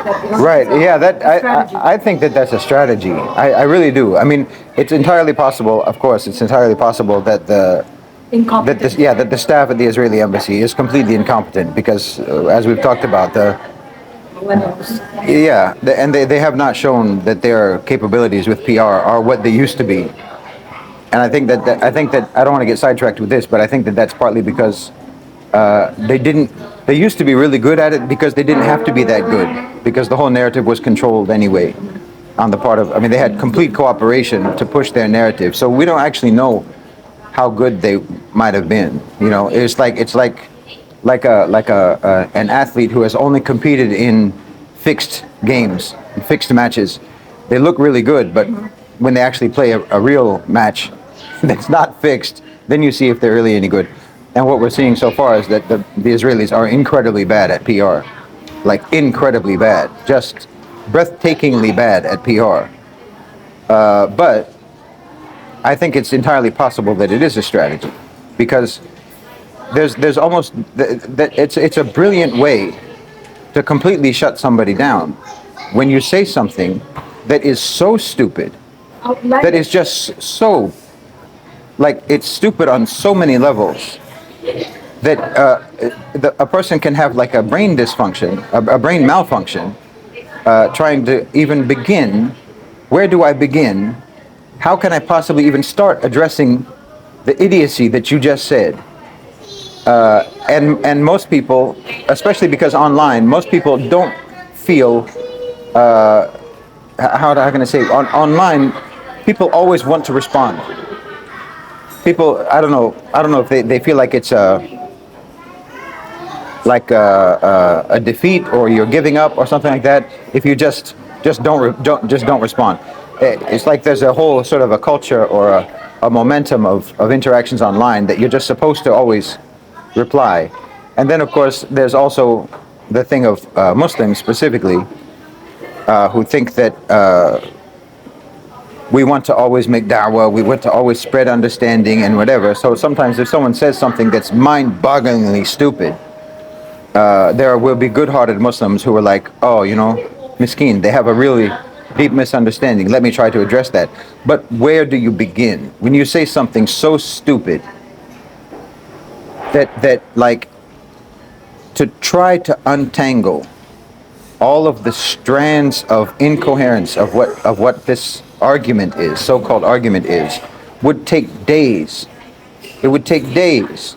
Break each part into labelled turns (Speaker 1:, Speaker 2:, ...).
Speaker 1: it that
Speaker 2: Right. Yeah.
Speaker 1: strategy.
Speaker 2: I think that that's a strategy. I really do. I mean, it's entirely possible. Of course, it's entirely possible that
Speaker 1: Incompetent.
Speaker 2: that the staff at the Israeli embassy is completely incompetent because, as we've talked about,
Speaker 1: Millennials.
Speaker 2: and they have not shown that their capabilities with PR are what they used to be. And I think that I don't want to get sidetracked with this, but I think that that's partly because they used to be really good at it because they didn't have to be that good because the whole narrative was controlled anyway on the part of, I mean, they had complete cooperation to push their narrative. So we don't actually know how good they might have been. You know, it's like an athlete who has only competed in fixed games, fixed matches. They look really good, but when they actually play a real match that's not fixed, then you see if they're really any good. And what we're seeing so far is that the Israelis are incredibly bad at PR, like incredibly bad, just breathtakingly bad at PR. But I think it's entirely possible that it is a strategy, because there's almost that it's a brilliant way to completely shut somebody down when you say something that is so stupid, that is just so, like, it's stupid on so many levels that a person can have like a brain dysfunction, a brain malfunction, trying to even begin. Where do I begin? How can I possibly even start addressing the idiocy that you just said? And most people, especially because online, most people don't feel, how can I say, online, people always want to respond. People, I don't know if they feel like it's a defeat, or you're giving up or something like that if you just don't respond. It's like there's a whole sort of a culture or a momentum of interactions online that you're just supposed to always reply. And then of course there's also the thing of Muslims specifically, who think that we want to always make da'wah, we want to always spread understanding and whatever. So sometimes if someone says something that's mind-bogglingly stupid, there will be good-hearted Muslims who are like, oh, you know, miskeen, they have a really deep misunderstanding, let me try to address that. But where do you begin? When you say something so stupid that like, to try to untangle all of the strands of incoherence of what this argument is, so-called argument is, would take days. It would take days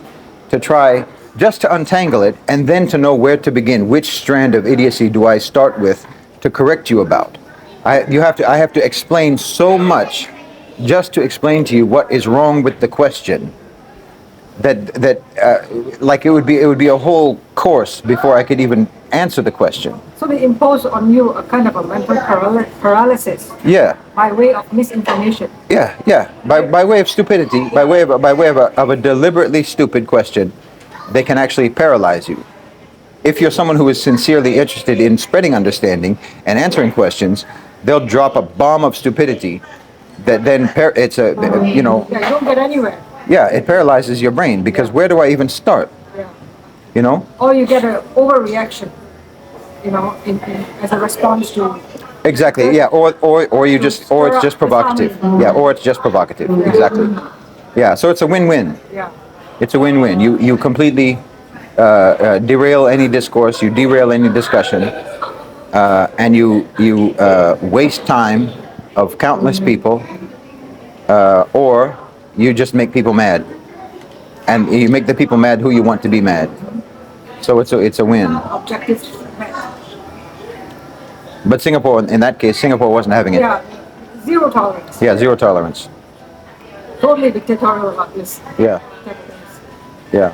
Speaker 2: to try just to untangle it, and then to know where to begin. Which strand of idiocy do I start with to correct you about? I have to explain so much just to explain to you what is wrong with the question, that like it would be a whole course before I could even answer the question.
Speaker 1: So they impose on you a kind of a mental paralysis.
Speaker 2: Yeah.
Speaker 1: By way of misinformation.
Speaker 2: Yeah. By way of stupidity, by way of a deliberately stupid question, they can actually paralyze you. If you're someone who is sincerely interested in spreading understanding and answering questions, they'll drop a bomb of stupidity that then
Speaker 1: Yeah, you don't get anywhere.
Speaker 2: Yeah, it paralyzes your brain, because where do I even start?
Speaker 1: Yeah.
Speaker 2: You know?
Speaker 1: Or you get an overreaction, you know, as a response to.
Speaker 2: Exactly. Yeah. Or it's just provocative. Yeah. Or it's just provocative. Exactly. Yeah. So it's a win-win.
Speaker 1: Yeah.
Speaker 2: It's a win-win. You completely derail any discourse. You derail any discussion, and you waste time of countless people, or you just make people mad, and you make the people mad who you want to be mad. So it's a win.
Speaker 1: Objective.
Speaker 2: But Singapore, in that case, Singapore wasn't having it.
Speaker 1: Yeah, zero tolerance.
Speaker 2: Yeah, zero tolerance.
Speaker 1: Totally dictatorial about this.
Speaker 2: Yeah.
Speaker 1: Type of things.
Speaker 2: Yeah.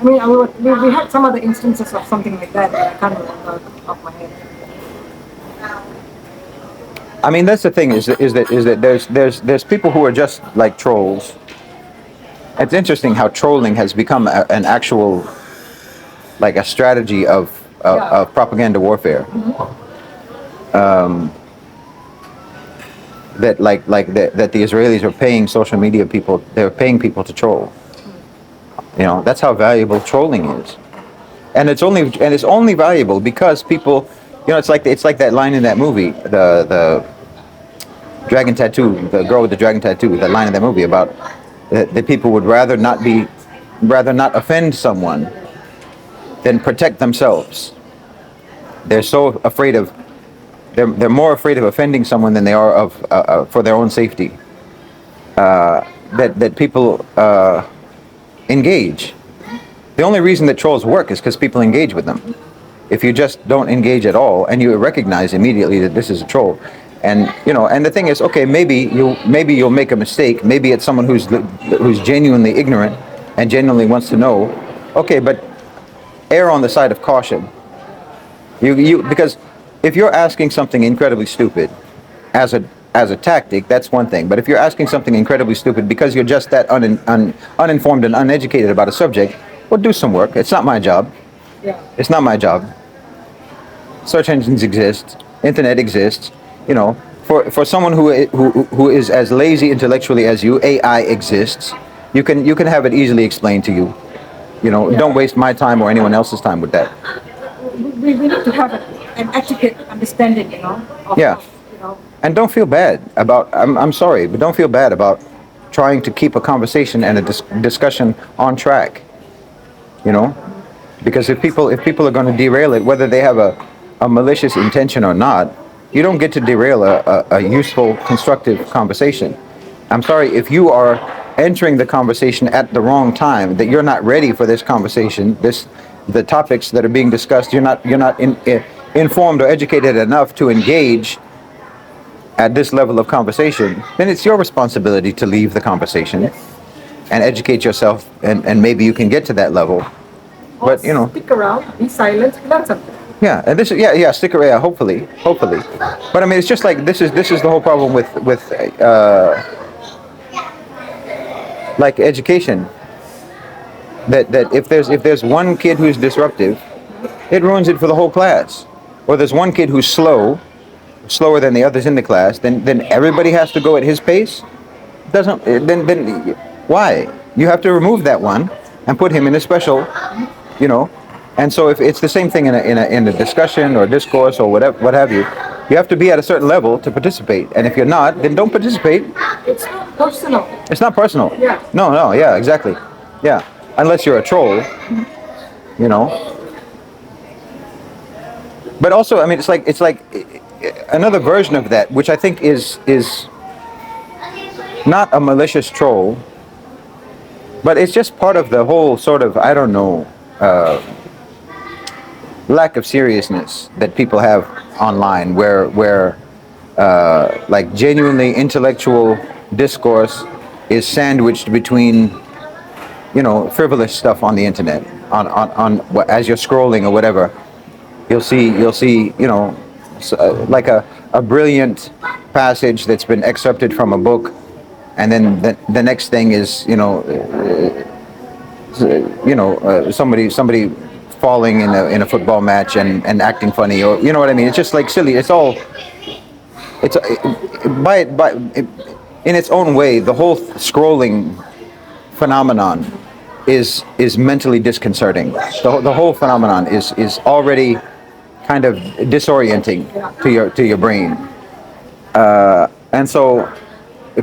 Speaker 1: I mean, we had some other instances of something like that, but I can't remember off my head.
Speaker 2: I mean, that's the thing is that there's people who are just like trolls. It's interesting how trolling has become an actual, like, a strategy of propaganda warfare. That that the Israelis are paying social media people. They're paying people to troll. You know, that's how valuable trolling is. and it's only valuable because people, it's like that line in that movie, the dragon tattoo, the girl with the dragon tattoo, that line in that movie about that people would rather not offend someone than protect themselves. They're so afraid of they're more afraid of offending someone than they are of for their own safety. That people engage. The only reason that trolls work is because people engage with them. If you just don't engage at all and you recognize immediately that this is a troll, and and the thing is, okay, maybe you'll make a mistake. Maybe it's someone who's genuinely ignorant and genuinely wants to know. Okay, but err on the side of caution. Because if you're asking something incredibly stupid as a tactic, that's one thing. But if you're asking something incredibly stupid because you're just that uninformed and uneducated about a subject, well, do some work. It's not my job.
Speaker 1: Yeah.
Speaker 2: It's not my job. Search engines exist. Internet exists. For someone who is as lazy intellectually as you, AI exists. You can have it easily explained to you. Don't waste my time or anyone else's time with that.
Speaker 1: We need to have an etiquette understanding, of,
Speaker 2: Yeah.
Speaker 1: of,
Speaker 2: And don't feel bad about, I'm sorry, but don't feel bad about trying to keep a conversation and a discussion on track. Because if people are going to derail it, whether they have a malicious intention or not, you don't get to derail a useful, constructive conversation. I'm sorry, if you are entering the conversation at the wrong time, that you're not ready for this conversation, the topics that are being discussed, you're not informed or educated enough to engage at this level of conversation, then it's your responsibility to leave the conversation and educate yourself, and maybe you can get to that level.
Speaker 1: or
Speaker 2: But
Speaker 1: stick around, be silent, learn something.
Speaker 2: yeah, and stick around, hopefully. But I mean, it's just like this is the whole problem with like education. That if there's one kid who's disruptive, it ruins it for the whole class. Or there's one kid who's slower than the others in the class, then everybody has to go at his pace. Doesn't then why? You have to remove that one and put him in a special, And so if it's the same thing in a discussion or discourse or whatever, what have you, you have to be at a certain level to participate. And if you're not, then don't participate.
Speaker 1: It's not personal.
Speaker 2: It's not personal.
Speaker 1: Yeah.
Speaker 2: No, yeah, exactly. Yeah. Unless you're a troll, But also, I mean, it's like another version of that, which I think is not a malicious troll, but it's just part of the whole sort of, I don't know, lack of seriousness that people have online, where like genuinely intellectual discourse is sandwiched between frivolous stuff on the internet, on as you're scrolling or whatever. You'll see like a brilliant passage that's been excerpted from a book, and then the next thing is somebody falling in a football match and acting funny, or you know what I mean. It's just like silly. It's in its own way, the whole scrolling phenomenon is mentally disconcerting. The whole phenomenon is already kind of disorienting to your brain, and so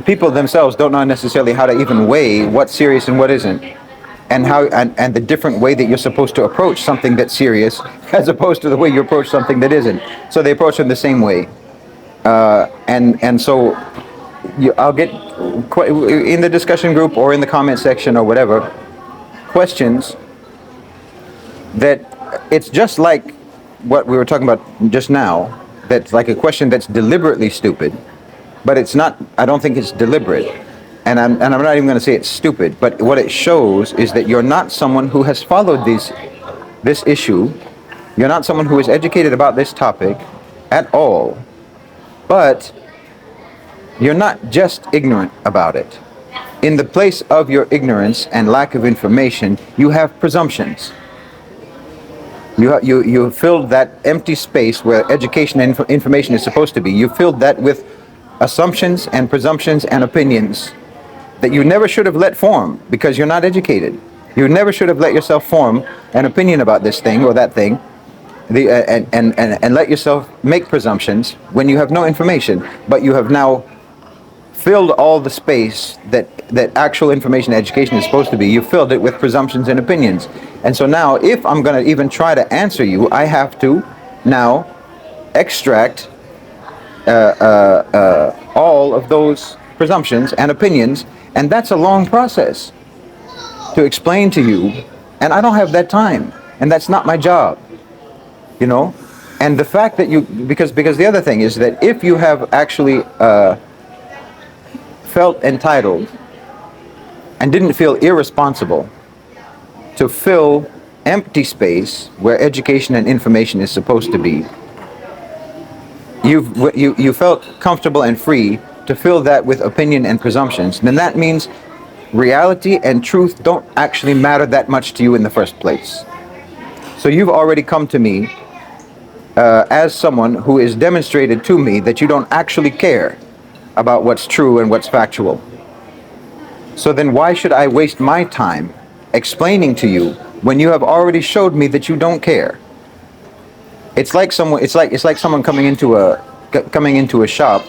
Speaker 2: people themselves don't know necessarily how to even weigh what's serious and what isn't, and how and the different way that you're supposed to approach something that's serious as opposed to the way you approach something that isn't. So they approach them the same way, and so I'll get in the discussion group or in the comment section or whatever questions that it's just like what we were talking about just now. That's like a question that's deliberately stupid, but it's not. I don't think it's deliberate, and I'm not even going to say it's stupid. But what it shows is that you're not someone who has followed this issue. You're not someone who is educated about this topic at all, but you're not just ignorant about it. In the place of your ignorance and lack of information, you have presumptions. You filled that empty space where education and information is supposed to be. You filled that with assumptions and presumptions and opinions that you never should have let form because you're not educated. You never should have let yourself form an opinion about this thing or that thing, and let yourself make presumptions when you have no information, but you have now filled all the space that actual information education is supposed to be. You filled it with presumptions and opinions. And so now, if I'm going to even try to answer you, I have to now extract all of those presumptions and opinions, and that's a long process to explain to you, and I don't have that time, and that's not my job, you know. And the fact that you, because the other thing is that if you have actually felt entitled and didn't feel irresponsible to fill empty space where education and information is supposed to be, you felt comfortable and free to fill that with opinion and presumptions, then that means reality and truth don't actually matter that much to you in the first place. So you've already come to me as someone who is demonstrated to me that you don't actually care about what's true and what's factual. So then why should I waste my time explaining to you when you have already showed me that you don't care? It's like someone coming into a shop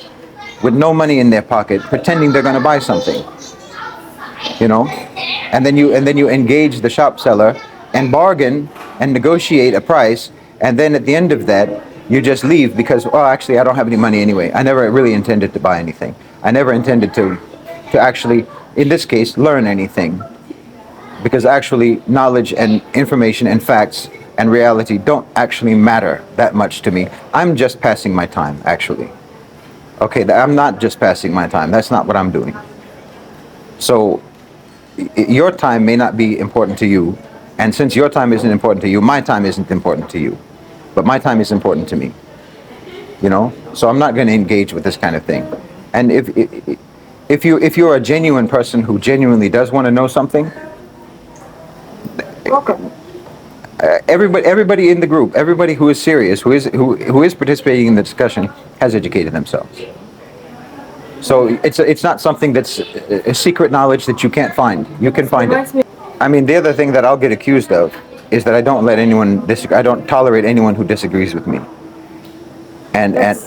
Speaker 2: with no money in their pocket, pretending they're going to buy something, you know, and then you engage the shop seller and bargain and negotiate a price, and then at the end of that you just leave because, oh, actually I don't have any money anyway. I never really intended to buy anything. I never intended to actually, in this case, learn anything, because actually knowledge and information and facts and reality don't actually matter that much to me. I'm just passing my time, actually. Okay, I'm not just passing my time. That's not what I'm doing. So your time may not be important to you, and since your time isn't important to you, my time isn't important to you. But my time is important to me, you know? So I'm not going to engage with this kind of thing. And if you're a genuine person who genuinely does want to know something,
Speaker 1: Welcome.
Speaker 2: Everybody in the group, everybody who is serious, who is participating in the discussion, has educated themselves. So it's not something that's a secret knowledge that you can't find. You can find it. I mean, the other thing that I'll get accused of is that I don't let anyone disagree. I don't tolerate anyone who disagrees with me. And that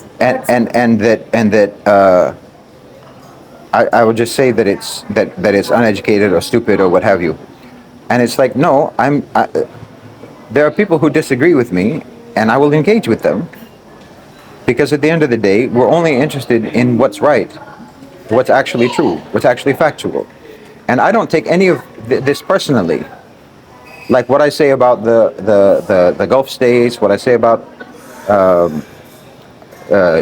Speaker 2: I would just say that it's uneducated or stupid or what have you. And it's like, no, there are people who disagree with me, and I will engage with them, because at the end of the day, we're only interested in what's right, what's actually true, what's actually factual. And I don't take any of this personally. Like what I say about the Gulf states, what I say about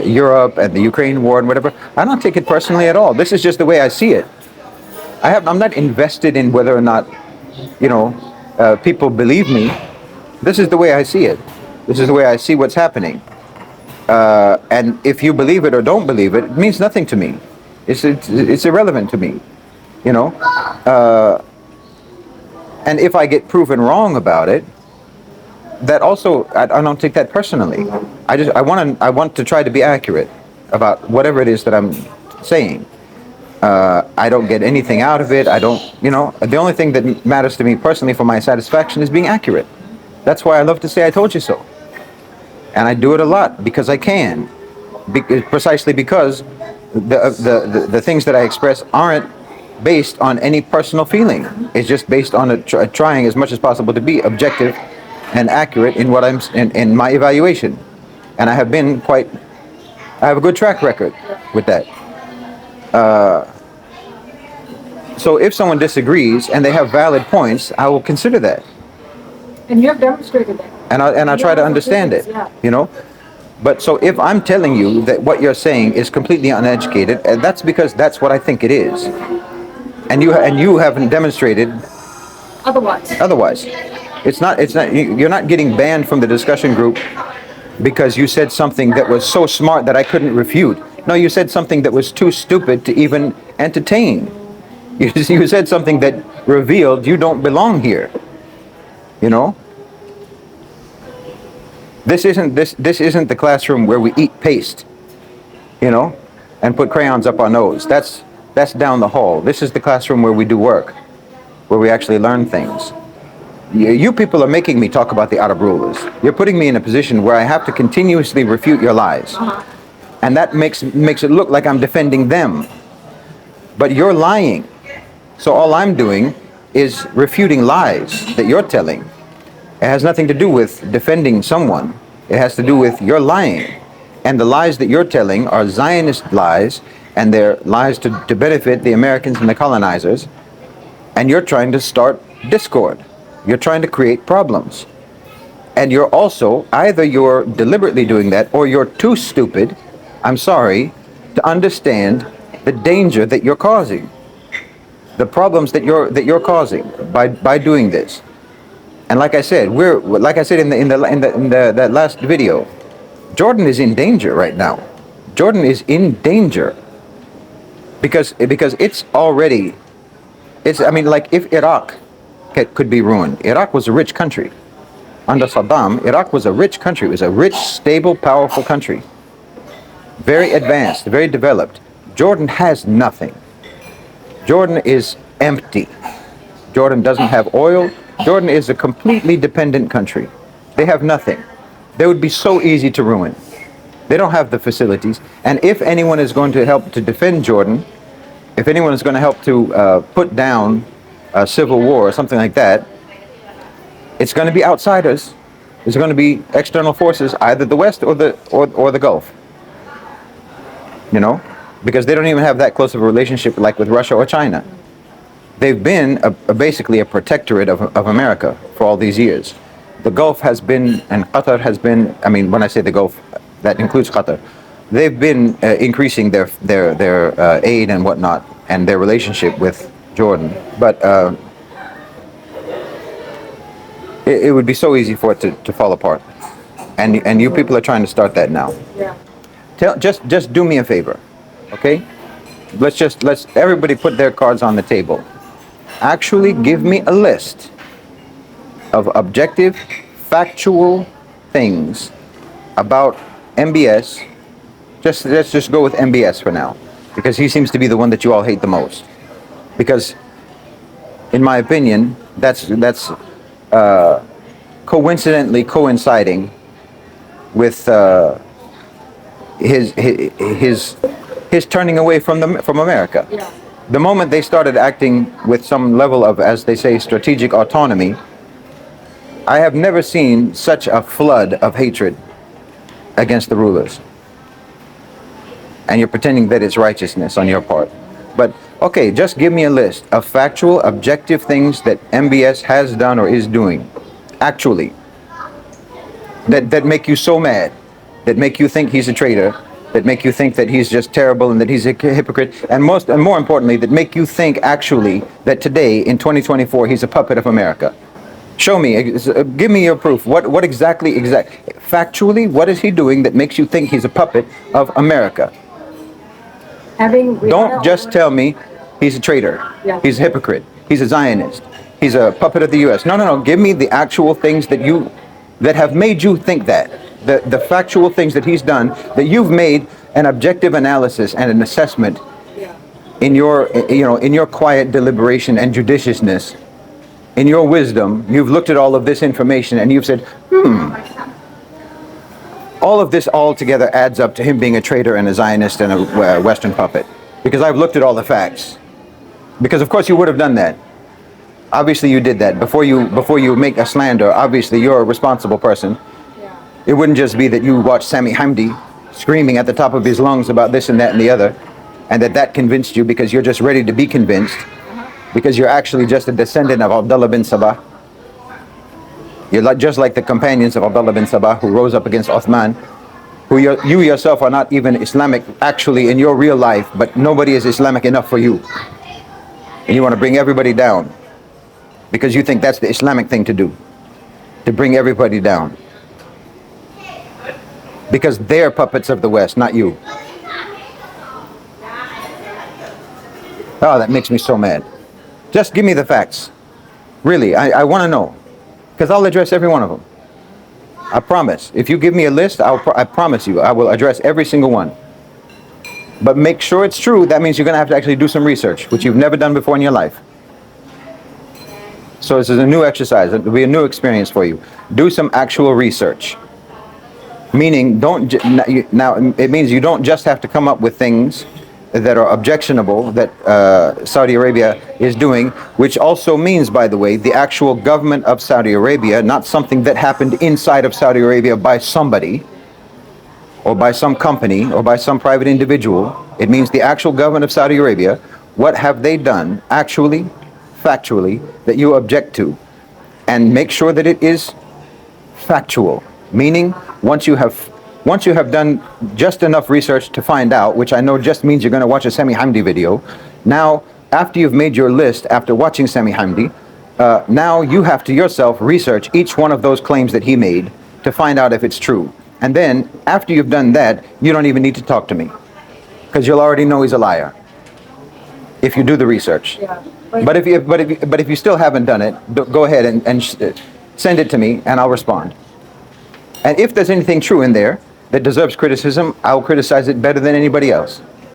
Speaker 2: Europe and the Ukraine war and whatever, I don't take it personally at all. This is just the way I see it. I'm not invested in whether or not, you know, people believe me. This is the way I see it. This is the way I see what's happening. And if you believe it or don't believe it, it means nothing to me. It's irrelevant to me, you know. And if I get proven wrong about it, that also, I don't take that personally. I want to try to be accurate about whatever it is that I'm saying. I don't get anything out of it. I don't, you know, the only thing that matters to me personally for my satisfaction is being accurate. That's why I love to say I told you so. And I do it a lot because I can. Precisely because the things that I express aren't based on any personal feeling. It's just based on trying as much as possible to be objective and accurate in what I'm in my evaluation. And I have a good track record with that. So if someone disagrees and they have valid points, I will consider that.
Speaker 1: And you have demonstrated that.
Speaker 2: And I try to understand it, you know. But so if I'm telling you that what you're saying is completely uneducated, that's because that's what I think it is. And you haven't demonstrated otherwise. You're not getting banned from the discussion group because you said something that was so smart that I couldn't refute. No, you said something that was too stupid to even entertain. You said something that revealed you don't belong here. You know? This isn't the classroom where we eat paste, you know, and put crayons up our nose. That's down the hall. This is the classroom where we do work. where we actually learn things. You people are making me talk about the Arab rulers. You're putting me in a position where I have to continuously refute your lies. And that makes it look like I'm defending them. But you're lying. So all I'm doing is refuting lies that you're telling. It has nothing to do with defending someone. It has to do with you're lying. And the lies that you're telling are Zionist lies, and they're lies to benefit the Americans and the colonizers. And you're trying to start discord. You're trying to create problems. And you're also, either you're deliberately doing that, or you're too stupid, I'm sorry, to understand the danger that you're causing. The problems that you're causing by doing this. And like I said, in that last video, Jordan is in danger right now. Jordan is in danger because it's already, I mean, like, if Iraq could be ruined. Iraq was a rich country. Under Saddam, Iraq was a rich country. It was a rich, stable, powerful country. Very advanced, very developed. Jordan has nothing. Jordan is empty. Jordan doesn't have oil. Jordan is a completely dependent country. They have nothing. They would be so easy to ruin. They don't have the facilities. And if anyone is going to help to defend Jordan, if anyone is going to help to put down a civil war or something like that, it's going to be outsiders. It's going to be external forces, either the West or the Gulf. You know, because they don't even have that close of a relationship like with Russia or China. They've been basically a protectorate of America for all these years. The Gulf has been, and Qatar has been, I mean, when I say the Gulf, that includes Qatar. They've been increasing their aid and whatnot, and their relationship with Jordan. But it would be so easy for it to fall apart. And you people are trying to start that now.
Speaker 1: Yeah.
Speaker 2: Just do me a favor, okay? Let's everybody put their cards on the table. Actually give me a list of objective, factual things about MBS. Let's just go with MBS for now, because he seems to be the one that you all hate the most. Because, in my opinion, that's coincidentally coinciding with his turning away from America.
Speaker 1: Yeah.
Speaker 2: The moment they started acting with some level of, as they say, strategic autonomy, I have never seen such a flood of hatred against the rulers. And you're pretending that it's righteousness on your part. But, okay, just give me a list of factual, objective things that MBS has done or is doing. Actually. That make you so mad. That make you think he's a traitor. That make you think that he's just terrible and that he's a hypocrite. And more importantly, that make you think actually that today, in 2024, he's a puppet of America. Show me, give me your proof. What exactly, factually, what is he doing that makes you think he's a puppet of America? Don't just tell me he's a traitor.
Speaker 1: Yeah.
Speaker 2: He's a hypocrite. He's a Zionist. He's a puppet of the U.S. No. Give me the actual things that have made you think that. The factual things that he's done, that you've made an objective analysis and an assessment in your quiet deliberation and judiciousness, in your wisdom. You've looked at all of this information and you've said, all of this all together adds up to him being a traitor and a Zionist and a Western puppet. Because I've looked at all the facts. Because of course you would have done that. Obviously you did that. Before you make a slander, obviously you're a responsible person. It wouldn't just be that you watched Sami Hamdi screaming at the top of his lungs about this and that and the other, and that convinced you because you're just ready to be convinced, because you're actually just a descendant of Abdullah bin Sabah. You're just like the companions of Abdullah bin Sabah who rose up against Uthman, who you yourself are not even Islamic actually in your real life, but nobody is Islamic enough for you. And you want to bring everybody down because you think that's the Islamic thing to do, to bring everybody down. Because they're puppets of the West, not you. Oh, that makes me so mad. Just give me the facts. Really, I want to know. Because I'll address every one of them. I promise. If you give me a list, I promise you, I will address every single one. But make sure it's true. That means you're going to have to actually do some research, which you've never done before in your life. So this is a new exercise. It will be a new experience for you. Do some actual research. Meaning, now it means you don't just have to come up with things that are objectionable that Saudi Arabia is doing, which also means, by the way, the actual government of Saudi Arabia, not something that happened inside of Saudi Arabia by somebody, or by some company, or by some private individual. It means the actual government of Saudi Arabia. What have they done, actually, factually, that you object to? And make sure that it is factual. Meaning, once you have done just enough research to find out, which I know just means you're going to watch a Sami Hamdi video. Now, after you've made your list, after watching Sami Hamdi, now you have to yourself research each one of those claims that he made to find out if it's true. And then, after you've done that, you don't even need to talk to me, because you'll already know he's a liar if you do the research.
Speaker 1: Yeah.
Speaker 2: But if you still haven't done it, go ahead and send it to me, and I'll respond. And if there's anything true in there that deserves criticism, I'll criticize it better than anybody else.